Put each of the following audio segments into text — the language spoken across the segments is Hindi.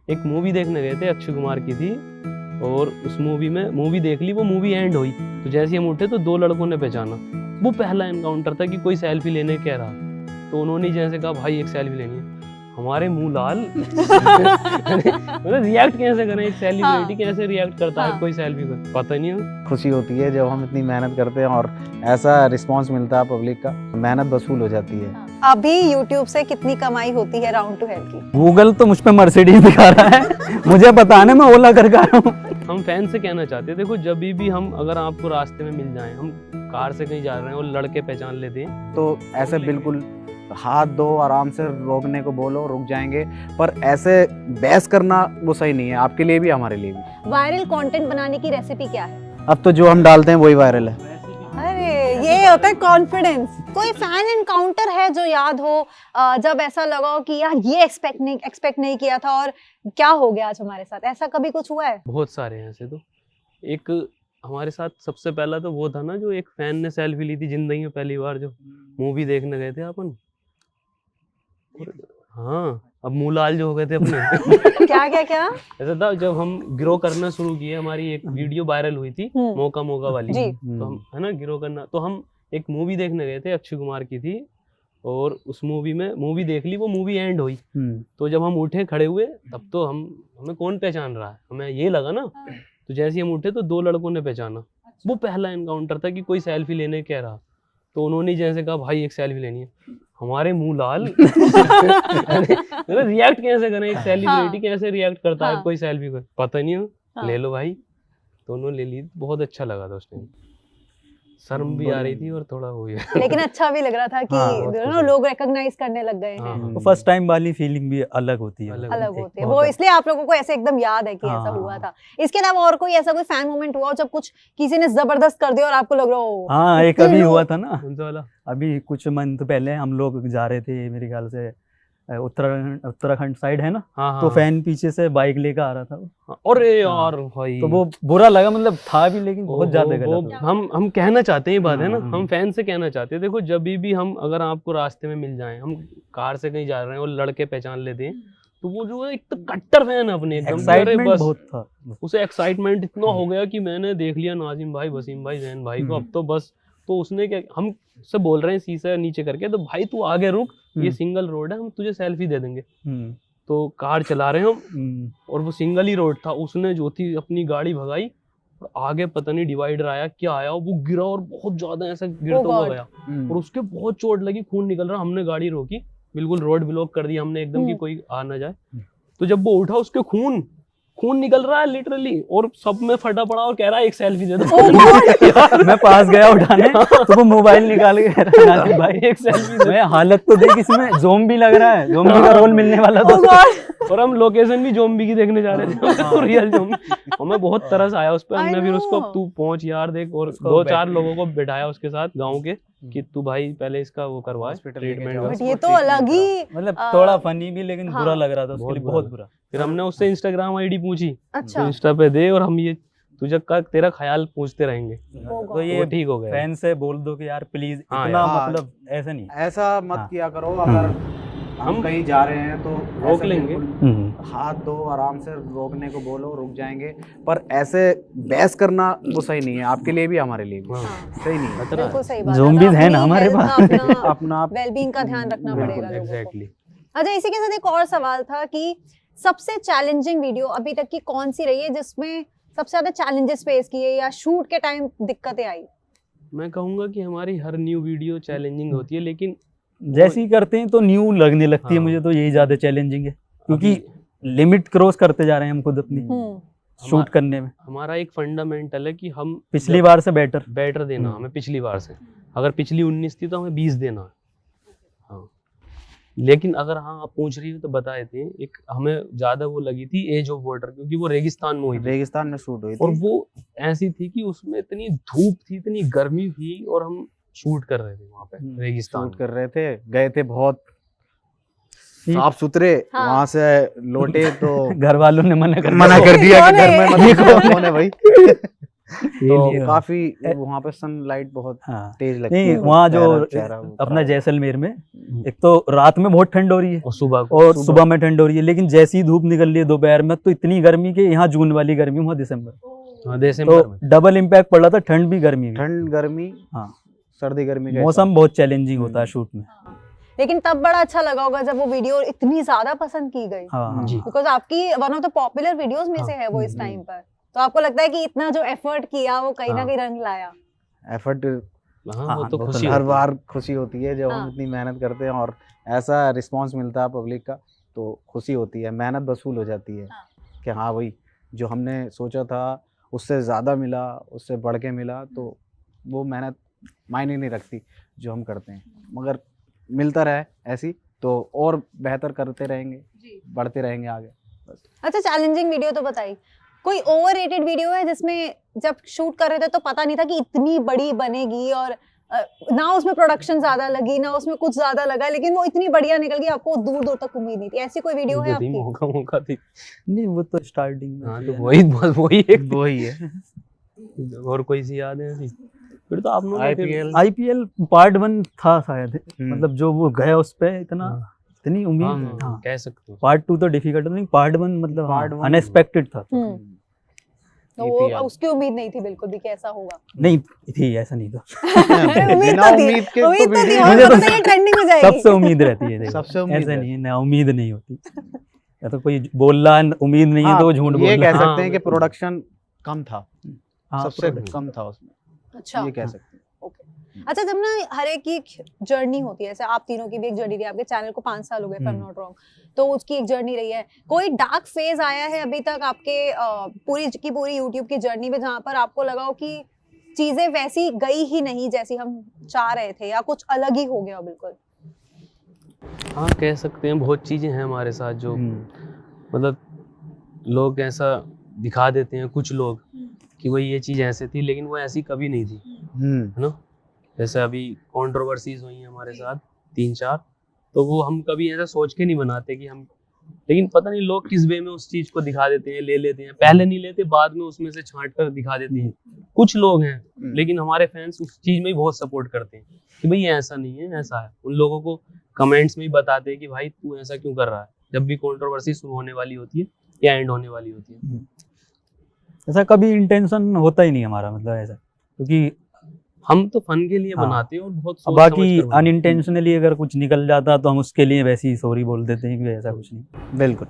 एक मूवी देखने गए थे, अक्षय कुमार की थी, और उस मूवी में मूवी देख ली, वो मूवी एंड हुई तो जैसे हम उठे तो दो लड़कों ने पहचाना। वो पहला एनकाउंटर था कि कोई सेल्फी लेने कह रहा, तो उन्होंने जैसे कहा भाई एक सेल्फी लेनी है, हमारे मुंह लाल। मतलब रिएक्ट कैसे करें, एक सेलिब्रिटी कैसे रिएक्ट करता है कोई सेल्फी पर, पता नहीं है। खुशी होती है जब हम इतनी मेहनत करते हैं और ऐसा रिस्पांस मिलता है पब्लिक का, मेहनत वसूल हो जाती है। अभी YouTube से कितनी कमाई होती है राउंड टू हेल की? गूगल तो मुझ पे मर्सिडीज दिखा रहा है, मुझे पता नहीं, मैं ओला करके आया हूँ। हम फैन से कहना चाहते हैं, देखो जब भी हम अगर आपको रास्ते में मिल जाएं, हम कार से कहीं जा रहे हैं और लड़के पहचान लेते हैं तो ऐसे बिल्कुल हाथ दो, आराम से रोकने को बोलो, रुक जाएंगे, पर ऐसे बहस करना वो सही नहीं है, आपके लिए भी हमारे लिए भी। वायरल कंटेंट बनाने की रेसिपी क्या है? अब तो जो हम डालते हैं वही वायरल है। अरे ये होता है कॉन्फिडेंस। कोई फैन एनकाउंटर है जो याद हो, जब ऐसा लगा हो कि यार ये एक्सपेक्ट नहीं किया था और क्या हो गया आज हमारे साथ, ऐसा कभी कुछ हुआ है? बहुत सारे हैं ऐसे। तो एक हमारे साथ सबसे पहला तो वो था ना, जो एक फैन ने सेल्फी ली थी जिंदगी में पहली बार, जो मूवी देखने गए थे अपन। हाँ, अब मुँह लाल जो हो गए थे अपने। क्या क्या क्या? ऐसा था जब हम ग्रो करना शुरू किए, हमारी एक वीडियो वायरल हुई थी मौका मौका वाली, जी। तो हम है ना ग्रो करना, तो हम एक मूवी देखने गए थे, अक्षय कुमार की थी, और उस मूवी में मूवी देख ली, वो मूवी एंड हुई तो जब हम उठे खड़े हुए तब तो हमें कौन पहचान रहा है, हमें ये लगा ना, तो जैसे ही हम उठे तो दो लड़कों ने पहचाना। वो पहला एनकाउंटर था कि कोई सेल्फी लेने कह रहा, तो उन्होंने जैसे कहा भाई एक सेल्फी लेनी है, हमारे मुंह लाल। रिएक्ट कैसे करें, एक सेलिब्रिटी कैसे रिएक्ट करता है कोई सेल्फी पर, पता नहीं है। ले लो भाई, दोनों ले ली, बहुत अच्छा लगा था उस टाइम। शर्म भी आ रही थी और थोड़ा हो गया, लेकिन अच्छा भी लग रहा था कि दोनों लोग रिकॉग्नाइज करने लग गए हैं। तो फर्स्ट टाइम वाली फीलिंग भी अलग होती है, अलग होती है वो, इसलिए आप लोगों को ऐसे एकदम याद है कि ऐसा हुआ था। इसके अलावा और कोई ऐसा कोई फैन मोमेंट हुआ जब कुछ किसी ने जबरदस्त कर दिया और आपको लग रहा हो? हाँ, एक अभी हुआ था ना, कौन सा वाला? अभी कुछ मंथ पहले हम लोग जा रहे थे, मेरे ख्याल से उत्तराखंड साइड है ना, हाँ, तो फैन पीछे से बाइक लेकर आ रहा था। अरे यार भाई, तो वो बुरा लगा, मतलब था भी लेकिन बहुत ज्यादा गलत। हम कहना चाहते हैं, ये बात है ना, हम फैन से कहना चाहते हैं, देखो जब भी हम अगर आपको रास्ते में मिल जाएं, हम कार से कहीं जा रहे हैं और लड़के पहचान लेते हैं, तो वो जो है एक तो कट्टर फैन है अपने, एक्साइटमेंट बहुत था, उसे एक्साइटमेंट इतना हो गया कि मैंने देख लिया नाजिम भाई, वसीम भाई, जैन भाई को, अब तो बस, तो उसने क्या, हम से बोल रहे हैं शीशा नीचे करके, तो भाई तू आगे रुक, ये सिंगल रोड है, हम तुझे सेल्फी दे देंगे। तो कार चला रहे हम और वो सिंगल ही रोड था, उसने जो थी अपनी गाड़ी भगाई और आगे पता नहीं डिवाइडर आया क्या आया, वो गिरा और बहुत ज्यादा ऐसा गिरता हुआ गया और उसके बहुत चोट लगी, खून निकल रहा। हमने गाड़ी रोकी, बिल्कुल रोड ब्लॉक कर दी हमने एकदम कि कोई आ ना जाए। तो जब वो उठा, उसके खून निकल रहा है लिटरली, और सब में फटा पड़ा और कह रहा है एक सेल्फी दे दो। मैं पास गया उठाने, तो वो मोबाइल निकाल के कह रहा है भाई एक सेल्फी दे। मैं हालत तो देख, इसमें ज़ोंबी लग रहा है, ज़ोंबी का रोल मिलने वाला था। और हम लोकेशन भी ज़ोंबी की देखने जा रहे थे, तो रियल ज़ोंबी। हमें बहुत तरस आया उस पर, हमने फिर उसको तू पहुंच यार देख, और 2-4 लोगों को बिठाया उसके साथ गाँव के, कि तू भाई पहले इसका वो करवा ट्रीटमेंट। ये तो अलग ही, मतलब थोड़ा फनी भी, लेकिन बुरा लग रहा था उसके लिए, बहुत बुरा। फिर हमने उससे इंस्टाग्राम आईडी पूछी, अच्छा, तो इंस्टा पे दे, और हम ये तुझे का तेरा ख्याल पूछते रहेंगे, तो ये ठीक हो गया। फैन से बोल दो कि यार प्लीज हाँ इतना, यार, मतलब ऐसा नहीं, ऐसा मत किया करो। अगर हम कहीं जा रहे हैं तो रोक लेंगे, हाथ दो, आराम से रोकने को बोलो, रुक जाएंगे, पर ऐसे बहस करना वो सही नहीं है, आपके लिए भी हमारे लिए भी सही नहीं है। बिल्कुल सही बात है। ज़ोंबीज़ हैं ना हमारे पास, अपना वेलबींग का ध्यान रखना पड़ेगा लोगों को। एग्जैक्टली। अच्छा, इसी के साथ एक और सवाल था कि सबसे चैलेंजिंग वीडियो अभी तक की कौन सी रही है जिसमें सबसे ज्यादा चैलेंजेस फेस किए या शूट के टाइम दिक्कतें आई? मैं कहूंगा कि हमारी हर न्यू वीडियो चैलेंजिंग होती है, लेकिन जैसी करते हैं तो न्यू लगने लगती है मुझे, तो यही ज्यादा चैलेंजिंग है, क्योंकि लिमिट क्रॉस करते जा रहे हैं हम खुद अपनी शूट करने में। हमारा एक फंडामेंटल है कि हम पिछली बार से बेटर देना, हमें पिछली बार से, अगर पिछली 19 थी तो हमें 20 देना है। हाँ, लेकिन अगर हाँ आप पूछ रही हो तो बताए थे, एक हमें ज्यादा वो लगी थी एज ऑफ वाटर, क्योंकि वो रेगिस्तान में हुई थी, रेगिस्तान में शूट हुई थी, और वो ऐसी थी कि उसमें इतनी धूप थी, इतनी गर्मी थी, और हम शूट कर रहे थे वहाँ पे रेगिस्तान, शूट कर रहे थे, गए थे बहुत साफ सुथरे, वहां से लौटे तो घर वालों ने मना कर दिया कि घर में मत निकलो भाई। तो काफी वहाँ पे सनलाइट बहुत हाँ तेज लगती नहीं है, वहाँ जो चेहरा वो अपना खराब जैसलमेर में एक तो रात में बहुत ठंड हो रही है और सुबह को और सुबह में ठंड हो रही है, लेकिन जैसी ही धूप निकल रही है दोपहर में तो इतनी गर्मी के यहाँ जून वाली गर्मी, वहाँ दिसंबर, हाँ, दिसंबर तो में डबल इम्पैक्ट पड़ रहा था, ठंड भी गर्मी भी। ठंड गर्मी हाँ सर्दी गर्मी का मौसम बहुत चैलेंजिंग होता है शूट में। लेकिन तब बड़ा अच्छा लगा होगा जब वो वीडियो इतनी ज्यादा पसंद की गई, हाँ हाँ जी। बिकॉज आपकी one of the popular videos में से है वो इस टाइम पर। तो आपको लगता है कि इतना जो एफर्ट किया वो कहीं ना कहीं रंग लाया? एफर्ट हाँ, वो तो वो तो खुशी हर होती है। बार खुशी होती है जब हाँ। हम इतनी मेहनत करते हैं और ऐसा रिस्पांस मिलता है पब्लिक का, तो खुशी होती है, मेहनत वसूल हो जाती है हाँ। कि हाँ भाई जो हमने सोचा था उससे ज़्यादा मिला, उससे बढ़ के मिला, तो वो मेहनत मायने नहीं रखती जो हम करते हैं, मगर मिलता रहे ऐसी तो और बेहतर करते रहेंगे, बढ़ते रहेंगे आगे। बस अच्छा, चैलेंजिंग वीडियो तो बताई, कोई ओवररेटेड वीडियो है जिसमें जब शूट कर रहे थे तो पता नहीं था कि इतनी बड़ी बनेगी और ना उसमें प्रोडक्शन ज्यादा लगी ना उसमें कुछ ज्यादा लगा, लेकिन वो इतनी बढ़िया निकल गई, आपको दूर दूर तक उम्मीद नहीं थी, ऐसी कोई वीडियो है मुझे थी, आपकी? मौका थी। नहीं वो तो स्टार्टिंग में हाँ तो वही एक वही है। और कोई सी याद है ऐसी? फिर तो आप लोग IPL IPL पार्ट 1 था शायद, हम्म। मतलब जो वो गया उस पे इतना हाँ। इतनी उम्मीद, हाँ, हाँ कह सकते हो। पार्ट 2 तो डिफिकल्ट था, नहीं पार्ट 1 मतलब Part one- अनएक्सपेक्टेड था। तो वो EPL उसकी उम्मीद नहीं थी बिल्कुल भी कि ऐसा होगा। नहीं थी, ऐसा नहीं था। उम्मीद बिना तो थी, उम्मीद के उम्मीद तो तो थी, वीडियो और मुझे तो पता था ये ट्रेंडिंग में जाएगी। सबसे उम्मीद रहती है, देखो सबसे उम्मीद ऐसा है। नहीं है ना, उम्मीद नहीं होती, या तो कोई बोल रहा है उम्मीद नहीं है हाँ, तो वो झूठ बोल ये रहा कह है। सकते हैं कि बिल्कुल। प्रोडक्शन कम था, हाँ, सबसे production। कम था उसमें, अच्छा ये कह सकते हैं। अच्छा, जब ना हर एक की जर्नी होती है, जैसे आप तीनों की भी एक जर्नी रही है, आपके चैनल को 5 साल हो गए if I'm not wrong, तो उसकी एक जर्नी रही है। कोई डार्क फेज आया है अभी तक आपके पूरी यूट्यूब की जर्नी में जहाँ पर आपको लगा हो कि चीजें वैसी गई ही नहीं जैसी हम चाह रहे थे, या कुछ अलग ही हो गया बिल्कुल? हाँ कह सकते हैं, बहुत चीजें हैं हमारे साथ जो मतलब लोग ऐसा दिखा देते हैं कुछ लोग कि वही ये चीज ऐसे थी, लेकिन वो ऐसी कभी नहीं थी, है ना। जैसे अभी कंट्रोवर्सीज हुई हैं हमारे साथ 3-4, तो वो हम कभी ऐसा सोच के नहीं बनाते कि हम, लेकिन पता नहीं लोग किस वे में उस चीज को दिखा देते हैं, ले लेते हैं, पहले नहीं लेते बाद में उसमें से छांट कर दिखा देते हैं। कुछ लोग हैं, लेकिन हमारे फैंस उस चीज में ही बहुत सपोर्ट करते हैं कि भाई ये ऐसा नहीं है, ऐसा है। उन लोगों को कमेंट्स में ही बताते हैं कि भाई तू ऐसा क्यों कर रहा है, जब भी कंट्रोवर्सी शुरू होने वाली होती है या एंड होने वाली होती है। ऐसा कभी इंटेंशन होता ही नहीं हमारा, मतलब ऐसा, क्योंकि हम तो फन के लिए हाँ। बनाते हैं और बहुत सोच बाकी समझ कर बनाते हैं। अनइंटेंशनली अगर कुछ निकल जाता तो हम उसके लिए वैसे ही सॉरी बोल देते हैं कि ऐसा कुछ नहीं। बिल्कुल।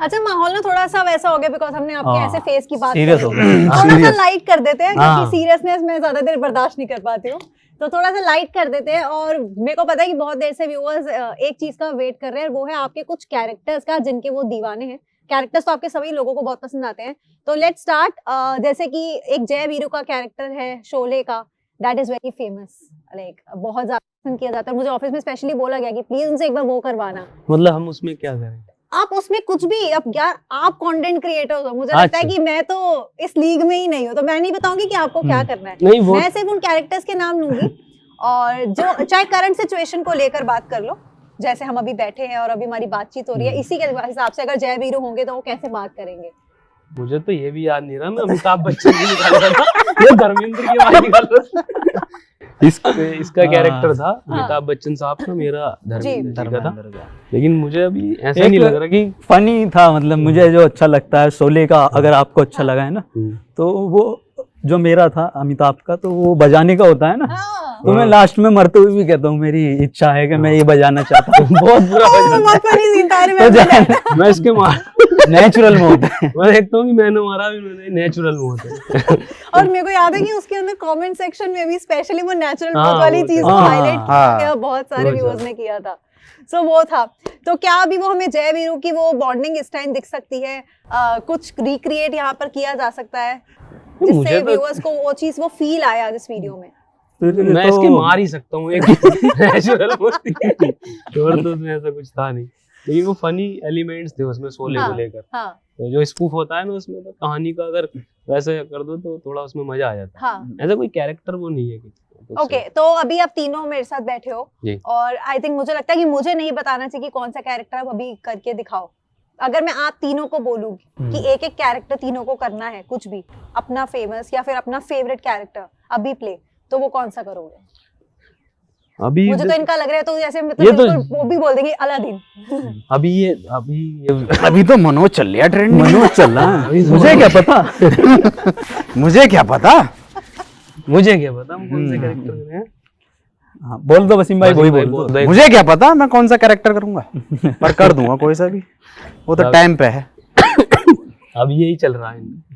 अच्छा, माहौल ना थोड़ा सा वैसा हो गया बिकॉज हमने आपके हाँ, ऐसे फेस की बात serious करी। हो गया। थोड़ा सा Serious। लाइट कर देते हैं हाँ। क्योंकि सीरियसनेस मैं ज्यादा देर बर्दाश्त नहीं कर पाती हूँ, तो थोड़ा सा लाइट कर देते हैं। और मेरे को पता है कि बहुत देर से व्यूअर्स एक चीज का वेट कर रहे हैं, वो है आपके कुछ कैरेक्टर्स का जिनके वो दीवाने हैं। कैरेक्टर्स तो आपके सभी लोगों को बहुत पसंद आते हैं, तो लेट्स स्टार्ट। जैसे कि एक जय वीरू का कैरेक्टर है शोले का, that is very famous, like बहुत ज्यादा पसंद किया जाता है। मुझे ऑफिस में स्पेशली बोला गया कि प्लीज उनसे एक बार वो करवाना। मतलब हम उसमें क्या करें? आप उसमें कुछ भी, अब यार आप कंटेंट क्रिएटर हो, मुझे लगता है अच्छा। कि मैं तो इस लीग में ही नहीं हूँ, तो मैं नहीं बताऊंगी कि आपको क्या करना है। नहीं वो मैं सिर्फ उन कैरेक्टर्स के नाम लूंगी और जो चाहे करंट सिचुएशन को लेकर बात कर लो, जैसे हम अभी बैठे हैं और अभी हमारी बातचीत हो रही है, इसी के हिसाब से अगर जय वीरू होंगे तो वो कैसे बात करेंगे। मुझे तो ये भी याद नहीं रहा, मैं अमिताभ बच्चन की निकाल रहा था, ये धर्मेंद्र की आवाज निकाल रहा था। इसका कैरेक्टर था अमिताभ बच्चन साहब का, मेरा धर्मेंद्र जी का था। लेकिन मुझे अभी ऐसा नहीं लग रहा कि फनी था, मतलब मुझे जो अच्छा लगता है शोले का, अगर आपको अच्छा लगा है ना, तो वो जो मेरा था अमिताभ का, तो वो बजाने का होता है ना, तो मैं लास्ट में मरते हुए भी कहता हूँ मेरी इच्छा है कि मैं ये बजाना चाहता हूँ। बहुत बुरा मैं इसके मार नेचुरल में होता है। मैं देखता हूँ कि मैंने मारा भी, मैंने नेचुरल में होता है। और मेरे को याद है कि उसके अंदर कमेंट सेक्शन में भी स्पेशली वो नेचुरल हाँ, वाली वो चीज तो- को हाँ, हाईलाइट हाँ, किया, बहुत सारे बहुत व्यूअर्स ज्यादा। ने किया था। सो वो था, तो क्या अभी वो हमें जय वीरू की वो बॉन्डिंग इस टाइम दिख सकती है? कुछ रिक्रिएट यहाँ पर किया जा सकता है जिससे मुझे तो- व्यूअर्स को वो चीज, वो फील आया इस वीडियो में? मैं इसके मार ही सकता हूँ एक नेचुरल और तो उसमें ऐसा कुछ था नहीं, लेकिन वो फनी एलिमेंट्स थे उसमें शोले को लेकर। हाँ तो जो स्पूफ होता है ना उसमें, तो कहानी का अगर वैसे कर दो तो थोड़ा उसमें मजा आ जाता है। हाँ। ऐसा कोई कैरेक्टर वो नहीं है कि ओके, तो अभी आप तीनों मेरे साथ बैठे हो जी। और आई थिंक मुझे लगता है कि मुझे नहीं बताना चाहिए कि कौन सा कैरेक्टर आप अभी करके दिखाओ। अगर मैं आप तीनों को बोलूं कि एक एक कैरेक्टर तीनों को करना है, कुछ भी अपना फेमस या फिर अपना फेवरेट कैरेक्टर अभी प्ले, तो वो कौन सा करोगे? अभी मुझे तो इनका लग रहा है तो जैसे मतलब ये तो- बिल्कुल वो भी बोल देंगे अलादीन। अभी तो मनोज चल लिया ट्रेंड में। मनोज चल रहा है, मुझे क्या पता। मुझे क्या पता। मुझे क्या पता हम कौन से कैरेक्टर में हैं। हाँ, बोल दो वसीम भाई, वही बोल दो। दो। मुझे क्या पता मैं कौन सा कैरेक्टर करूंगा, पर कर दूंगा कोई सा भी, वो तो टाइम पे है। अब यही चल रहा है।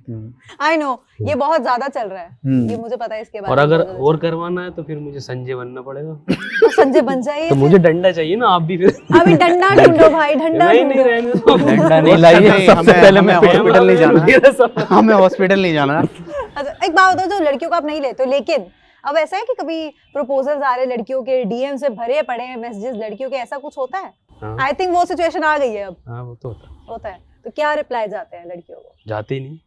आई नो ये बहुत ज्यादा चल रहा है, ये मुझे पता है इसके बारे और में अगर बहुत ज्यादा और करवाना है तो फिर मुझे संजय बनना पड़ेगा। तो संजय बन जाइए। तो मुझे डंडा चाहिए ना, आप भी फिर। अभी डंडा ढूंढो भाई, डंडा नहीं नहीं ढूंढो। रहने दो। डंडा नहीं लाइए, सबसे पहले मैं हॉस्पिटल नहीं जाना मेरा सब- हमें हॉस्पिटल नहीं जाना। अच्छा एक बात बताओ, जो लड़कियों को आप नहीं लेते हो, लेकिन अब ऐसा है कि कभी प्रपोजल्स आ रहे लड़कियों के, डीएम से भरे पड़े हैं मैसेजेस लड़कियों के, ऐसा कुछ होता है? हाँ। आई थिंक वो सिचुएशन आ गई है अब। हाँ वो तो होता है तो क्या रिप्लाई जाते हैं लड़कियों को? जाते ही नहीं।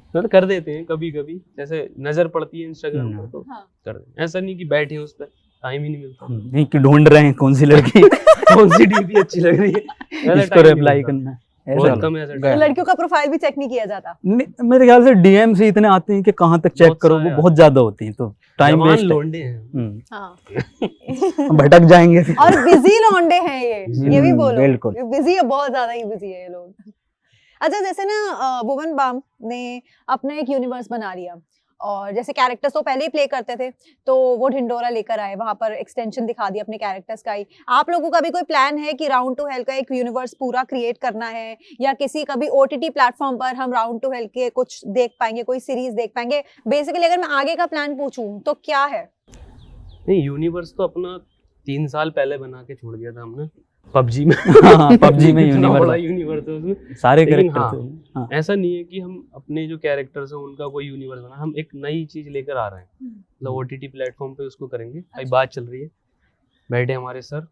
मतलब कर देते हैं कभी कभी, जैसे नजर पड़ती है इंस्टाग्राम पर तो हाँ। कर देते हैं। ऐसा नहीं कि बैठे उस पर, टाइम ही नहीं मिलता। नहीं कि ढूंढ रहे हैं कौन सी लड़की कौन सी डीपी अच्छी लग रही है, इसको रिप्लाई करना है, ऐसा बहुत नहीं। कम है ऐसा तो लड़कियों का प्रोफाइल भी चेक नहीं किया जाता? नहीं, मेरे ख्याल से डीएम से इतने आते हैं कि कहाँ तक चेक बहुत करो, सारे वो बहुत ज्यादा होती हैं, तो टाइम जवान वेस्ट है। लौंडे हैं। हाँ। भटक जाएंगे फिर। और बिजी लौंडे हैं ये भी बोलो। बिल्कुल। बिजी है, बहुत ज्यादा ही बिजी है ये लोग। अच्छा जैसे ना भुवन बाम ने अपना एक यूनिवर्स बना लिया, और जैसे कैरेक्टर्स तो पहले ही प्ले करते थे, तो वो ढिंडोरा लेकर आए, वहां पर एक्सटेंशन दिखा दिया अपने कैरेक्टर्स का ही। आप लोगों का भी कोई प्लान है कि राउंड टू हेल का एक यूनिवर्स पूरा क्रिएट करना है, या किसी कभी ओटीटी प्लेटफॉर्म पर हम राउंड टू हेल के कुछ देख पाएंगे, कोई सीरीज देख पाएंगे? बेसिकली अगर मैं आगे का प्लान पूछूं तो क्या है? नहीं, यूनिवर्स तो अपना 3 साल पहले बना के छोड़ दिया था हमने पबजी में। हाँ, PUBG में इतना यूनिवर्स बड़ा यूनिवर्स है उसमें। सारे लेकिन कैरेक्टर हाँ, थे। हाँ। ऐसा नहीं है कि हम अपने जो कैरेक्टर्स हैं उनका कोई यूनिवर्स बना, हम एक नई चीज लेकर आ रहे हैं। मतलब ओटीटी प्लेटफॉर्म पे उसको करेंगे। भाई बात चल रही है, बैठे हमारे सर,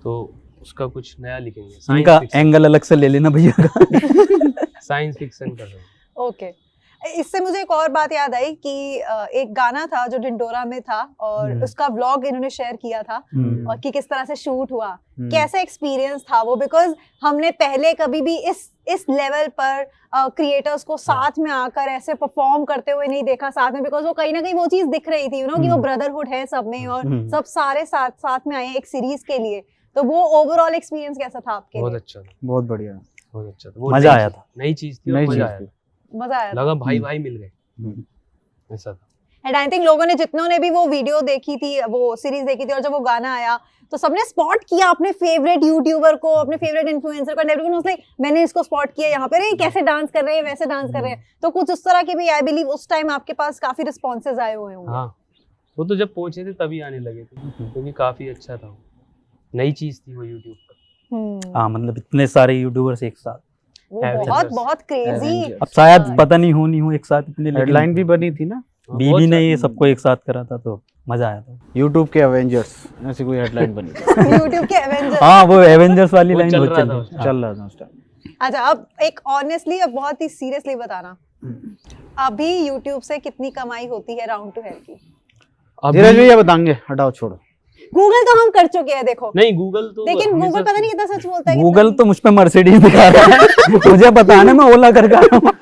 तो उसका कुछ नया लिखेंगे। इनका एंगल अलग से ले लेना भैया का। साइंस फिक्शन कर रहे हैं। ओके इससे मुझे एक और बात याद आई कि एक गाना था जो ढिंडोरा में था, और उसका व्लॉग इन्होंने शेयर किया था, और कि किस तरह से शूट हुआ, कैसा एक्सपीरियंस था वो? बिकॉज हमने पहले कभी भी इस लेवल पर क्रिएटर्स को साथ में आकर ऐसे परफॉर्म करते हुए नहीं देखा साथ में, बिकॉज वो कहीं ना कहीं वो चीज दिख रही थी, यू नो, कि वो ब्रदरहुड है सब में, और सब सारे साथ में आए एक सीरीज के लिए। तो वो ओवरऑल एक्सपीरियंस कैसा था आपके बहुत लिए? अच्छा था, बहुत बढ़िया, बहुत अच्छा था। वो मजा आया था। नई चीज थी और नई मजा चीज आया थी। था। मजा आया था। लगा भाई भाई मिल गए, ऐसा था। एंड आई थिंक लोगों ने, जितनों ने भी वो वीडियो देखी थी, वो सीरीज देखी थी, और जब वो गाना आया तो सबने स्पॉट किया अपने फेवरेट यूट्यूबर को, अपने फेवरेट इन्फ्लुएंसर को, एंड एवरीवन वाज लाइक मैंने इसको स्पॉट किया यहाँ पे, रे कैसे डांस कर रहे हैं, वैसे डांस कर रहे हैं। तो कुछ उस तरह के भी आई बिलीव उस टाइम आपके पास काफी रिस्पॉन्सेज आए हुए होंगे। हाँ, वो तो जब पहुंचे थे तभी आने लगे थे, क्योंकि काफी अच्छा था, नई चीज थी वो यूट्यूब पर। हाँ, मतलब इतने सारे यूट्यूबर्स एक साथ, वो Avengers. बहुत बहुत क्रेजी। Avengers. अब शायद पता नहीं हो नहीं हो एक साथ इतने, हेडलाइन भी बनी थी ना, बीबी ने ये सबको एक साथ करा था, तो मजा आया था। यूट्यूब के एवेंजर्स ऐसी कोई हेडलाइन बनी थी। यूट्यूब के एवेंजर्स। हाँ, वो एवेंजर्स वाली वो लाइन चल बहुत रहा चल था रही उस है। चल रहा था उस टाइम। अच्छा अब एक ऑनेस्टली, अब बहुत ही सीरियसली बताना, अभी यूट्यूब से कितनी कमाई होती है राउंड टू हेल की? धीरज भैया बताएंगे, हटाओ छोड़ो। गूगल तो हम कर चुके हैं देखो, नहीं, गूगल तो लेकिन गूगल हमेशा पता नहीं कितना सच बोलता है। गूगल तो मुझ पे मर्सिडीज दिखा रहा है, मुझे पता है ना, मैं ओला कर रहा हूँ।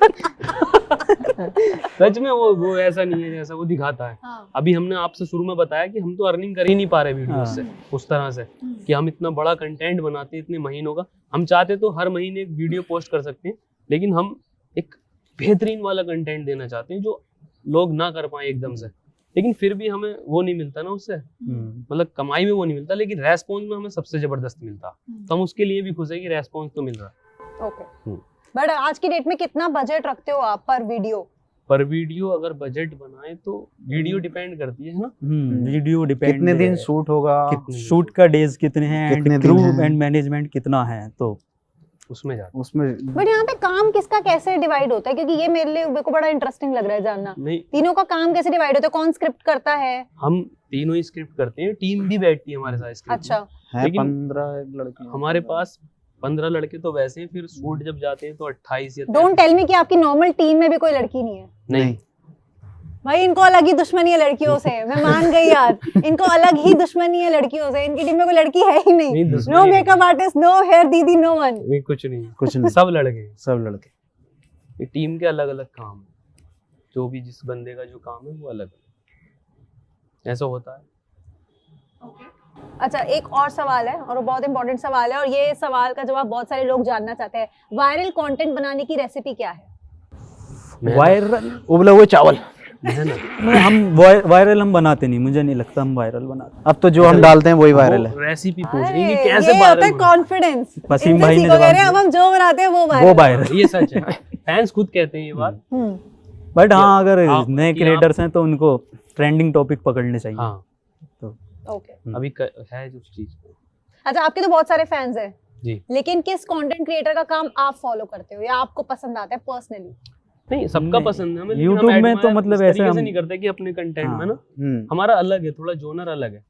सच में वो ऐसा नहीं है जैसा वो दिखाता है। हाँ। अभी हमने आपसे शुरू में बताया कि हम तो अर्निंग कर ही नहीं पा रहे वीडियो से उस तरह से, कि हम इतना बड़ा कंटेंट बनाते हैं इतने महीनों का। हम चाहते तो हर महीने एक वीडियो पोस्ट कर सकते हैं, लेकिन हम एक बेहतरीन वाला कंटेंट देना चाहते हैं जो लोग ना कर पाए एकदम से, लेकिन फिर भी हमें वो नहीं मिलता ना उससे, मतलब कमाई में वो नहीं मिलता, लेकिन रेस्पॉन्स में हमें सबसे जबरदस्त मिलता। तो हम उसके लिए भी खुश है कि रेस्पॉन्स तो मिल रहा है। ओके बट आज की डेट में कितना बजट रखते हो आप पर वीडियो? पर वीडियो अगर बजट बनाए तो वीडियो डिपेंड करती है ना, वीडियो डिपेंड, कितने दिन शूट होगा, शूट का डेज कितने हैं, कितने एंड दिन क्रू हैं। एंड मैनेजमेंट कितना है, तो उसमें जाता उसमें बट यहाँ पे काम किसका कैसे डिवाइड होता है? क्योंकि ये मेरे को बड़ा इंटरेस्टिंग लग रहा है जानना, नहीं। तीनों का काम कैसे डिवाइड होता है, कौन स्क्रिप्ट करता है? हम तीनों ही स्क्रिप्ट करते हैं, टीम भी बैठती है हमारे साथ स्क्रिप्ट। अच्छा है लेकिन 15 लड़के हमारे पास 15 लड़के तो वैसे हैं, फिर शूट जब जाते हैं तो 28 या डोंट टेल मी कि आपकी नॉर्मल टीम में भी कोई लड़की नहीं है। नहीं, भाई इनको अलग ही दुश्मनी है लड़कियों से, मैं मान गई यार, इनको अलग ही दुश्मनी है लड़कियों से, इनकी टीम में कोई लड़की है ही नहीं, दुश्मनी नो नहीं। मेकअप आर्टिस्ट, नो हेयर दीदी, नो वन। नहीं कुछ नहीं, कुछ नहीं, सब लड़के हैं। सब लड़के। ये टीम के अलग अलग काम है, जो भी जिस बंदे का जो काम है वो अलग है, ऐसा होता है। अच्छा, एक और सवाल है और वो बहुत इंपॉर्टेंट सवाल है, और ये सवाल का जवाब बहुत सारे लोग जानना चाहते हैं। वायरल कंटेंट बनाने की रेसिपी क्या है? वायरल उबले हुए चावल। मेहनत। नहीं, हम वायरल हम बनाते नहीं, मुझे नहीं लगता हम वायरल बनाते। अब तो जो हम डालते हैं वही वायरल है। रेसिपी पूछ रही अरे, है कि कैसे ये होता है वायरल कॉन्फिडेंस। वसीम भाई ने कह रहे हैं जवाब अब हम जो बनाते हैं वो वो वायरल। वायरल। ये सच है, फैंस खुद कहते हैं ये बात। बट हाँ, अगर आप- नए कि क्रिएटर्स हैं तो उनको ट्रेंडिंग टॉपिक पकड़ने चाहिए। हाँ तो ओके। अभी है उस चीज को। अच्छा, आपके तो बहुत सारे फैंस हैं, जी लेकिन किस कंटेंट क्रिएटर का काम आप फॉलो करते हो या आपको पसंद आता है पर्सनली? नहीं, सबका नहीं, पसंद है हमें, लेकिन हम YouTube में तो admire मतलब इस ऐसे तरीके से हम- नहीं करते कि अपने कंटेंट हाँ। में ना हमारा अलग है, थोड़ा जोनर अलग है।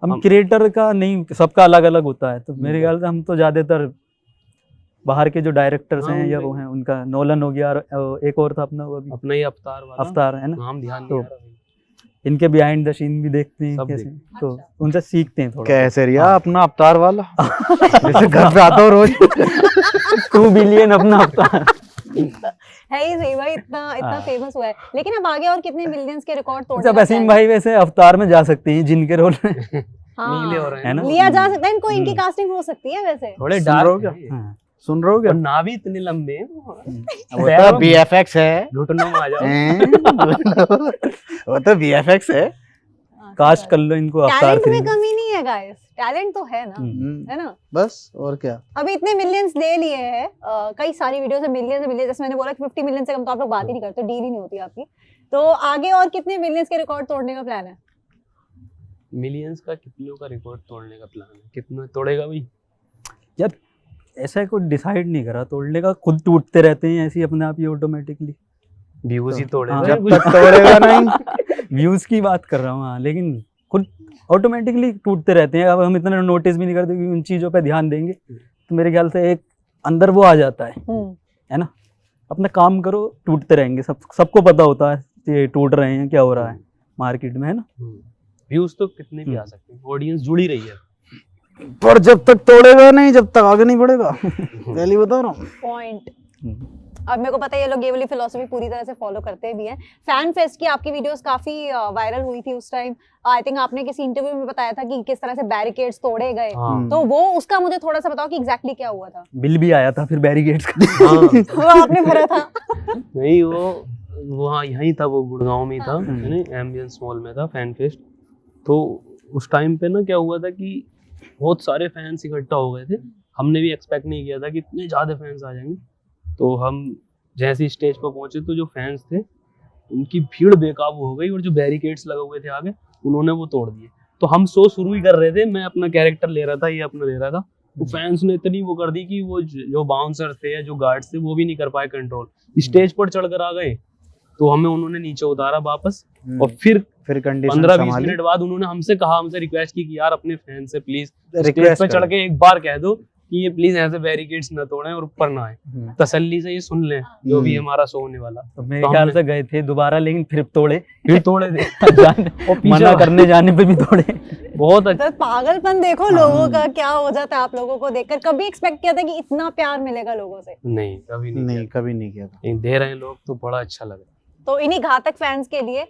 हम क्रिएटर का नहीं, सबका अलग अलग होता है, तो मेरे ख्याल से हम तो ज्यादातर बाहर के जो डायरेक्टर्स हाँ, हैं या उनका वो हैं, उनका नोलन हो गया, और एक और था अपना वो अभी अपना ही अवतार वाला अवतार है ना, नाम ध्यान नहीं तो आ रहा भाई। इनके बिहाइंड द सीन भी देखते हैं सब कैसे, देखते तो उनसे सीखते हैं थोड़ा। कैसे रिया हाँ। अपना अवतार वाला जैसे घर पे आता हूँ रोज। 2 बिलियन अपना अवतार। है ही सही भाई, इतना हाँ। फेमस हुआ है, लेकिन अब आगे और कितने मिलियंस के रिकॉर्ड तोड़ने अच्छा, का वसीम plan भाई वैसे अवतार में जा सकते हैं जिनके रोल में। है? नीले हो रहे है हैं ना? ना, लिया जा सकता है इनको, इनकी कास्टिंग हो सकती है वैसे। थोड़े सुन रहे हो डार्क क्या? हैं। हाँ। सुन रहे हो और क्या? ना भी इतने लंबे हैं, वो तो VFX है। घुटनों में आ जाओ। वो तो VFX है। कास्ट कर लो इनको अवतार टैलेंट में 3। कमी नहीं है गाइस, टैलेंट तो है ना, है ना? बस और क्या। अभी इतने मिलियंस ले लिए हैं, कई सारी वीडियो से मिलियंस जैसे मैंने बोला कि 50 मिलियन से कम तो आप लोग बात ही नहीं करते, डील ही नहीं होती आपकी। तो आगे और कितने मिलियंस के रिकॉर्ड तोड़ने का प्लान है? मिलियंस का कितनों का रिकॉर्ड तोड़ने का प्लान है? कितना तोड़ेगा भाई? यार ऐसा कोई डिसाइड नहीं करा तोड़ने का, खुद टूटते रहते हैं ऐसे ही अपने आप ही ऑटोमेटिकली। व्यूज ही तोड़े हाँ, जब तक तोड़ेगा नहीं। व्यूज की बात कर रहा हूँ हाँ, लेकिन खुद ऑटोमेटिकली टूटते रहते हैं। अब हम इतना नोटिस भी नहीं करते कि उन चीज़ों पे ध्यान देंगे, तो मेरे ख्याल से एक अंदर वो आ जाता है ना, अपना काम करो, टूटते रहेंगे। सबको पता होता है ये टूट रहे हैं, क्या हो रहा है मार्केट में, है ना। व्यूज तो कितने भी आ सकते हैं, ऑडियंस जुड़ी रही है। पर जब तक तोड़ेगा नहीं, जब तक आगे नहीं बढ़ेगा। पहले बता रहा हूँ। पॉइंट। अब मेरे को पता है ये लोग ये वाली फिलॉसफी पूरी तरह से फॉलो करते भी हैं। फैन फेस्ट की आपकी वीडियोस काफी वायरल हुई थी उस टाइम। आई थिंक आपने किसी इंटरव्यू में बताया था कि किस तरह से बैरिकेड्स तोड़े गए, हाँ। तो वो उसका मुझे थोड़ा सा बताओ कि एग्जैक्टली क्या हुआ था। बिल भी आया था फिर बैरिकेड्स का। हाँ। वो आपने भरा था? नहीं, वो हाँ यहीं था, वो गुड़गांव में ही था, एम्बियंस मॉल में था फैन फेस्ट। तो उस टाइम पे ना क्या हुआ था कि बहुत सारे फैंस इकट्ठा हो गए थे। हमने भी एक्सपेक्ट नहीं किया था कि इतने ज़्यादा फैंस आ जाएंगे। तो हम जैसे ही स्टेज पर पहुंचे तो जो फैंस थे उनकी भीड़ बेकाबू हो गई, और जो बैरिकेड्स लगे हुए थे आगे उन्होंने वो तोड़ दिए। तो हम शो शुरू ही कर रहे थे, मैं अपना कैरेक्टर ले रहा था, ये अपना ले रहा था। तो फैंस ने इतनी वो कर दी कि वो जो बाउंसर थे या जो गार्ड्स थे वो भी नहीं कर पाए कंट्रोल, स्टेज पर चढ़कर आ गए। तो हमें उन्होंने नीचे उतारा वापस, और फिर कंडीशन 15-20 मिनट बाद उन्होंने हमसे रिक्वेस्ट की कि यार अपने फैन से प्लीज स्टेज रिक्वेस्ट पे चढ़ के एक बार कह दो कि ये प्लीज ऐसे बैरिकेड्स न तोड़ें और ऊपर ना आए, तसल्ली से ये सुन लें जो भी हमारा शो होने वाला। तो मेरे ख्याल से गए थे दोबारा, लेकिन फिर तोड़े। फिर तोड़े थे। और मना करने जाने पे भी तोड़े। बहुत अच्छा। तो पागलपन देखो लोगों का क्या हो जाता है आप लोगों को देखकर। कभी एक्सपेक्ट किया था कि इतना प्यार मिलेगा लोगों से? नहीं, कभी नहीं, नहीं, कभी नहीं किया था। नहीं दे रहे हैं लोग तो बड़ा अच्छा लग रहा है। तो इन्हीं घातक फैंस के लिए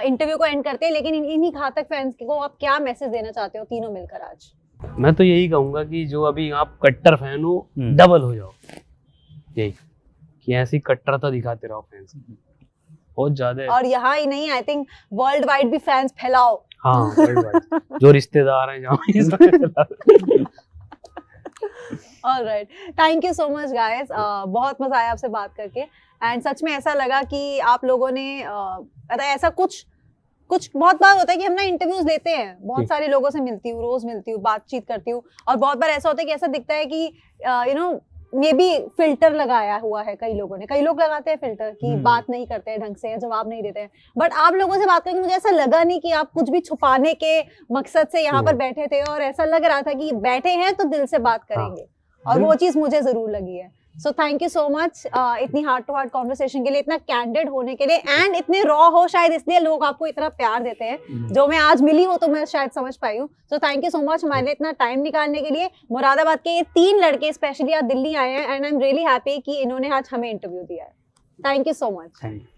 इंटरव्यू को एंड करते हैं, लेकिन इन्हीं घातक फैंस को आप क्या मैसेज देना चाहते हो तीनों मिलकर आज? मैं तो यही कहूंगा कि जो अभी आप कट्टर फैन हो, डबल हो जाओ। यही कि ऐसी कट्टरता दिखाते रहो फैंस, बहुत ज्यादा है। और यहाँ ही नहीं, आई थिंक वर्ल्ड वाइड भी फैंस फैलाओ। हाँ, worldwide। जो रिश्तेदार हैं जहाँ alright, thank you so much guys, बहुत मजा आया आपसे बात करके। एंड सच में ऐसा लगा कि आप लोगों ने ऐसा कुछ बहुत बार होता है कि हम ना इंटरव्यूज देते हैं, बहुत सारे लोगों से मिलती हूँ, रोज मिलती हूँ, बातचीत करती हूँ, और बहुत बार ऐसा होता है कि ऐसा दिखता है कि मे बी फिल्टर लगाया हुआ है कई लोगों ने। कई लोग लगाते हैं फिल्टर कि बात नहीं करते हैं ढंग से या जवाब नहीं देते हैं, बट आप लोगों से बात करके मुझे ऐसा लगा नहीं कि आप कुछ भी छुपाने के मकसद से यहाँ पर बैठे थे, और ऐसा लग रहा था कि बैठे हैं तो दिल से बात करेंगे, और वो चीज मुझे जरूर लगी है। So thank you so much इतनी हार्ट टू हार्ट कॉन्वर्सेशन के लिए, इतना कैंडिड होने के लिए, एंड इतने रॉ हो, शायद इसलिए लोग आपको इतना प्यार देते हैं। जो मैं आज मिली हूँ तो मैं शायद समझ पाई हूँ। So thank you so much हमारे लिए इतना टाइम निकालने के लिए। मुरादाबाद के ये 3 लड़के स्पेशली आज दिल्ली आए हैं, and I am really happy कि इन्होंने आज हमें इंटरव्यू दिया है। Thank you so much. Thank you.